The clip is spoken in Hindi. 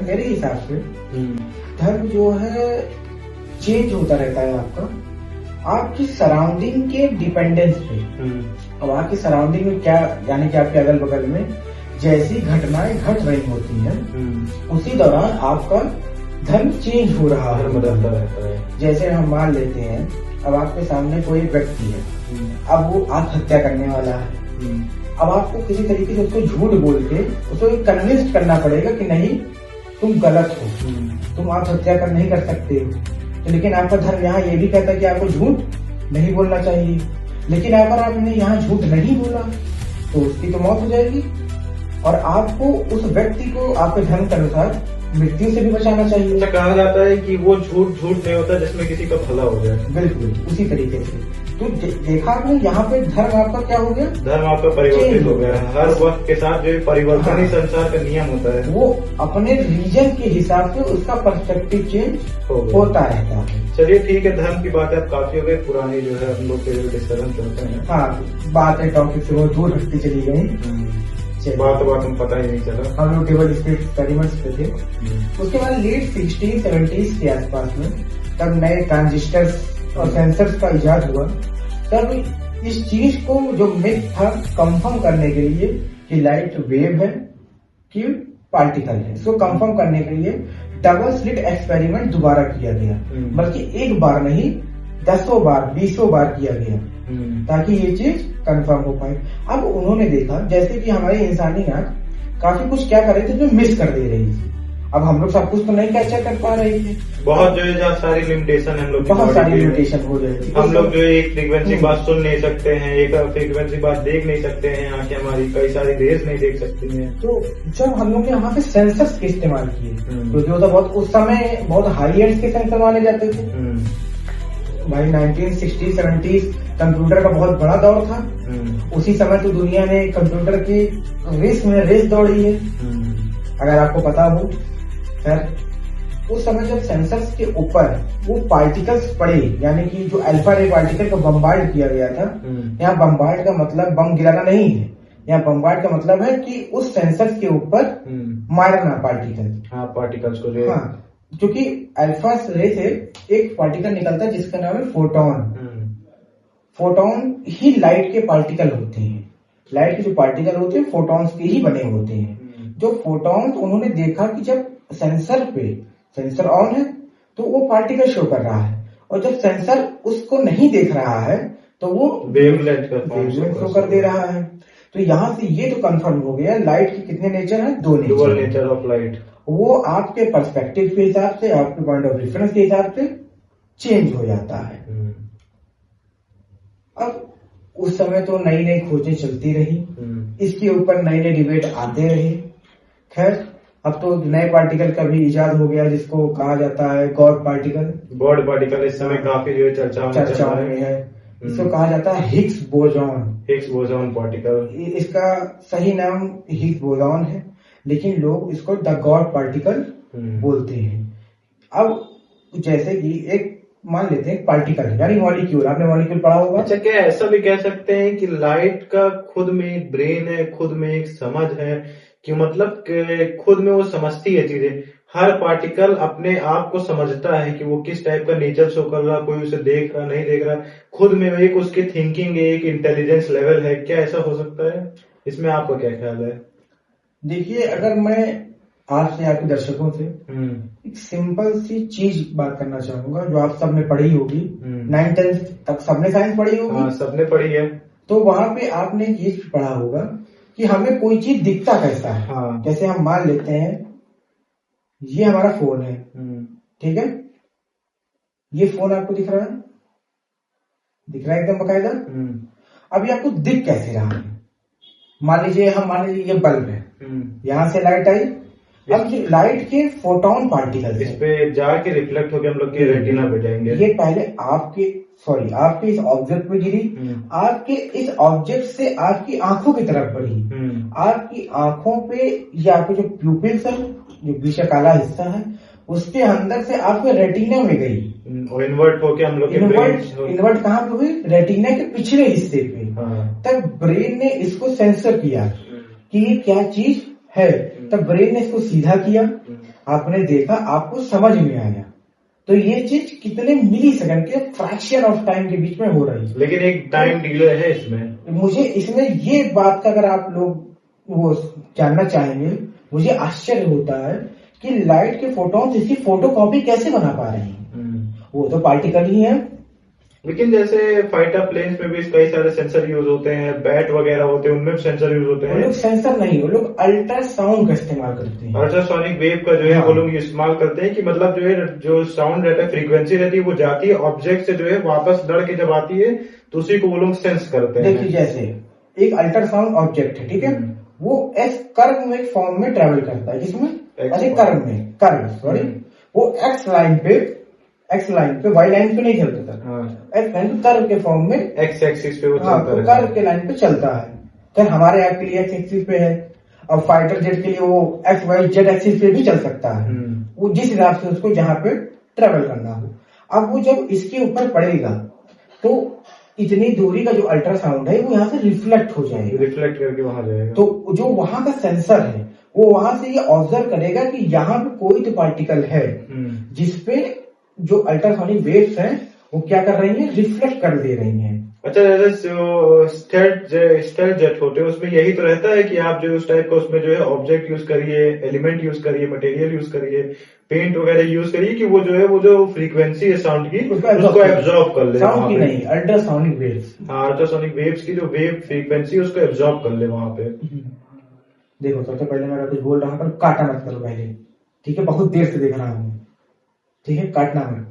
मेरे हिसाब से धर्म जो है चेंज होता रहता है आपकी सराउंडिंग के डिपेंडेंस पे। अब आपकी सराउंडिंग में क्या, यानी कि आपके अगल बगल में जैसी घटनाएं घट रही होती हैं उसी दौरान आपका धर्म चेंज हो रहा है, बदलता रहता है। जैसे हम मान लेते हैं, अब आपके सामने कोई व्यक्ति है, अब वो आत्महत्या करने वाला है, अब आपको किसी तरीके से उसको झूठ बोल के उसको कन्विंस करना पड़ेगा कि नहीं तुम गलत हो, तुम आत्महत्या कर नहीं कर सकते। तो लेकिन आपका धर्म यहाँ ये भी कहता है कि आपको झूठ नहीं बोलना चाहिए, लेकिन अगर आपने यहाँ झूठ नहीं बोला तो उसकी तो मौत हो जाएगी और आपको उस व्यक्ति को आपके धर्म के अनुसार मृत्यु से भी बचाना चाहिए। ऐसा कहा जाता है कि वो झूठ नहीं होता जिसमें किसी का भला हो जाए। बिल्कुल उसी तरीके से। तो देखा आपने यहाँ पे धर्म आपका क्या हो गया, धर्म आपका परिवर्तित हो गया। हर वक्त के साथ जो परिवर्तन ही संसार का नियम होता है, वो अपने रीजन के हिसाब से उसका पर्सपेक्टिव चेंज होता रहता है। चलिए ठीक है, धर्म की बातें अब काफी हो गई, पुरानी जो है हम लोग के डिस्कशन चलते हैं। हाँ, बातें टॉपिक से बहुत दूर हटती चली गई, बात हम पता ही नहीं चला। हम लोग केवल इसके एक्सपेरिमेंट्स पे थे। उसके बाद लेट 60-70s के आसपास में तब नए ट्रांजिस्टर्स और सेंसर्स का इजाद हुआ। तब इस चीज को जो मिथ था कंफर्म करने के लिए कि लाइट वेव है कि पार्टिकल है, इसको कंफर्म करने के लिए डबल स्लिट एक्सपेरिमेंट दोबारा किया गया, बल्कि एक बार नहीं 10 बार 20 बार किया गया ताकि ये चीज कंफर्म हो पाए। अब उन्होंने देखा जैसे कि हमारी इंसानियत काफी कुछ क्या कर रही थी जो मिस कर दे रही थी। अब हम लोग सब कुछ तो नहीं कैप्चर कर पा रहे थे, बहुत जो है जहाँ सारी लिमिटेशन हम लोग, बहुत सारी लिमिटेशन हो रही थी। हम लोग जो एक फ्रीक्वेंसी बात सुन नहीं सकते हैं, एक फ्रीक्वेंसी बात देख नहीं सकते हैं, आंखें हमारी कई सारी रेस नहीं देख सकती हैं। तो जब हम लोग ने वहाँ पे सेंसर्स के इस्तेमाल किए तो जो था बहुत उस समय बहुत हाई एंड के सेंसर माने जाते थे भाई। 1960-70s कंप्यूटर का बहुत बड़ा दौर था। उसी समय तो दुनिया ने कंप्यूटर की रेस दौड़ी है, अगर आपको पता हो। खैर उस समय जब सेंसर्स के ऊपर वो पार्टिकल्स पड़े, यानी कि जो अल्फा रे पार्टिकल को बम्बार्ड किया गया था, यहाँ बम्बार्ड का मतलब बम गिराना नहीं है, यहाँ बम्बार्ड का मतलब है कि उस सेंसर्स के ऊपर मारना पार्टिकल्स को जो, हाँ, क्योंकि अल्फा रे से एक पार्टिकल निकलता है जिसका नाम है फोटोन। फोटोन ही लाइट के पार्टिकल होते हैं। लाइट के जो पार्टिकल होते हैं फोटॉन्स के ही बने होते हैं। जो फोटॉन्स उन्होंने देखा कि जब सेंसर ऑन है तो वो पार्टिकल शो कर रहा है, और जब सेंसर उसको नहीं देख रहा है तो वो वेवलेंथ शो कर दे रहा है। तो यहाँ से ये तो कंफर्म हो गया लाइट के कितने नेचर हैं, 2 नेचर ऑफ लाइट। वो आपके पर्सपेक्टिव के हिसाब से, आपके पॉइंट ऑफ रेफरेंस के हिसाब से चेंज हो जाता है। अब उस समय तो नई नई खोजें चलती रही, इसके ऊपर नए नए डिबेट आते रहे। खैर अब तो नए पार्टिकल का भी इजाद हो गया जिसको कहा जाता है गॉड पार्टिकल। इस समय काफी जो चर्चाओं में है। इसको कहा जाता है हिग्स बोसॉन पार्टिकल। इसका सही नाम हिग्स बोसॉन है, लेकिन लोग इसको द गॉड पार्टिकल बोलते हैं। अब जैसे कि एक मान लेते हैं पार्टिकल यानी मॉलिक्यूल, आपने मॉलिक्यूल पढ़ा होगा। अच्छा, क्या ऐसा भी कह सकते हैं कि लाइट का खुद में एक ब्रेन है, खुद में एक समझ है, कि मतलब खुद में वो समझती है चीजें। हर पार्टिकल अपने आप को समझता है कि वो किस टाइप का नेचर शो कर रहा, कोई उसे देख रहा नहीं देख रहा, खुद में एक उसकी थिंकिंग है, एक इंटेलिजेंस लेवल है। क्या ऐसा हो सकता है? इसमें आपका क्या ख्याल है? देखिए, अगर मैं आपसे आपके दर्शकों से एक सिंपल सी चीज बात करना चाहूंगा जो आप सबने पढ़ी होगी, 9th-10th तक सबने साइंस पढ़ी होगी। हाँ, सबने पढ़ी है। तो वहां पे आपने ये पढ़ा होगा कि हमें कोई चीज दिखता कैसा है। हाँ। जैसे हम मान लेते हैं ये हमारा फोन है, ठीक है, ये फोन आपको दिख रहा है एकदम बकायदा। अभी आपको दिख कैसे रहा है? मान लीजिए ये बल्ब है, यहाँ से लाइट आई, अब ये लाइट के फोटोन पार्टिकल इस पे जाके रिफ्लेक्ट होकर हम लोग के रेटिना पे जाएंगे। ये पहले आपके इस ऑब्जेक्ट पे गिरी, आपके इस ऑब्जेक्ट से आपकी आंखों की तरफ बढ़ी, आपकी आंखों पे ये आपके जो प्यूपिल्स है, जो बीच का काला हिस्सा है, उसके अंदर से आपके रेटिना में गई, इन्वर्ट होके हम लोग इन्वर्ट कहाँ पे हुई? रेटिना के पिछले हिस्से पे। तब ब्रेन ने इसको सेंसर किया कि ये क्या चीज है, तब ब्रेन ने इसको सीधा किया, आपने देखा, आपको समझ में आया। तो ये चीज कितने मिली सेकंड के फ्रैक्शन ऑफ टाइम के बीच में हो रही है। लेकिन एक टाइम डिले है इसमें। मुझे इसमें ये बात का अगर आप लोग वो जानना चाहेंगे, मुझे आश्चर्य होता है कि लाइट के फोटॉन्स इसकी फोटोकॉपी कैसे बना पा रहे हैं। वो तो पार्टिकल ही है। लेकिन जैसे फाइटर प्लेन्स में भी कई सारे सेंसर यूज होते हैं, बैट वगैरह होते हैं, उनमें भी सेंसर यूज होते वो हैं। लोग सेंसर नहीं, वो लोग अल्ट्रासाउंड का इस्तेमाल करते हैं। अल्ट्रासोनिक वेव का जो है हाँ। वो लोग इस्तेमाल करते हैं कि मतलब जो है जो साउंड रहता है, फ्रीक्वेंसी रहती है, वो जाती है ऑब्जेक्ट से जो है वापस लड़ के जब आती है तो उसी को वो लोग सेंस करते हैं। देखिए जैसे एक अल्ट्रासाउंड ऑब्जेक्ट है, ठीक है, वो एक्स कर्व में फॉर्म में ट्रेवल करता है। किसमें? अरे कर्व सॉरी, वो एक्स लाइन पे वाई लाइन पे नहीं चलता था। एक्स लाइन पे कर्व के फॉर्म में एक्स एक्सिस पे वो हाँ, चलता है। कर्व के लाइन पे चलता है। खैर हमारे ऐप के लिए एक्स एक्सिस पे है, और फाइटर जेट के लिए वो एक्स वाई जेड एक्सिस पे भी चल सकता है, वो जिस हिसाब से उसको जहां पे ट्रेवल करना हो। अब वो जब इसके ऊपर पड़ेगा तो इतनी दूरी का जो अल्ट्रासाउंड है वो यहाँ से रिफ्लेक्ट हो जाएगा, रिफ्लेक्ट करके वहां जाएगा। तो जो वहां का सेंसर है वो वहां से ये ऑब्जर्व करेगा कि यहाँ पे कोई तो पार्टिकल है जिसपे जो अल्ट्रासोनिक वेव्स हैं वो क्या कर रही हैं, रिफ्लेक्ट कर दे रही हैं। अच्छा, जैसे स्टेल्थ जेट होते हैं उसमें यही तो रहता है कि आप जो उस टाइप का उसमें जो है ऑब्जेक्ट यूज करिए, एलिमेंट यूज करिए, मटेरियल यूज करिए, पेंट वगैरह यूज करिए कि वो जो है वो जो फ्रीक्वेंसी है साउंड की उसको एब्जॉर्ब कर ले। साउंड की नहीं, अल्ट्रासोनिक वेव्स। हाँ, अल्ट्रासोनिक वेव्स की जो वेव फ्रीक्वेंसी उसको एब्जॉर्ब कर ले वहां पे। देखो सबसे पहले मैं कुछ बोल रहा हूँ पर काटा मत करो पहले, ठीक है? बहुत देर से देख रहा हूँ, ठीक है? काटना मत।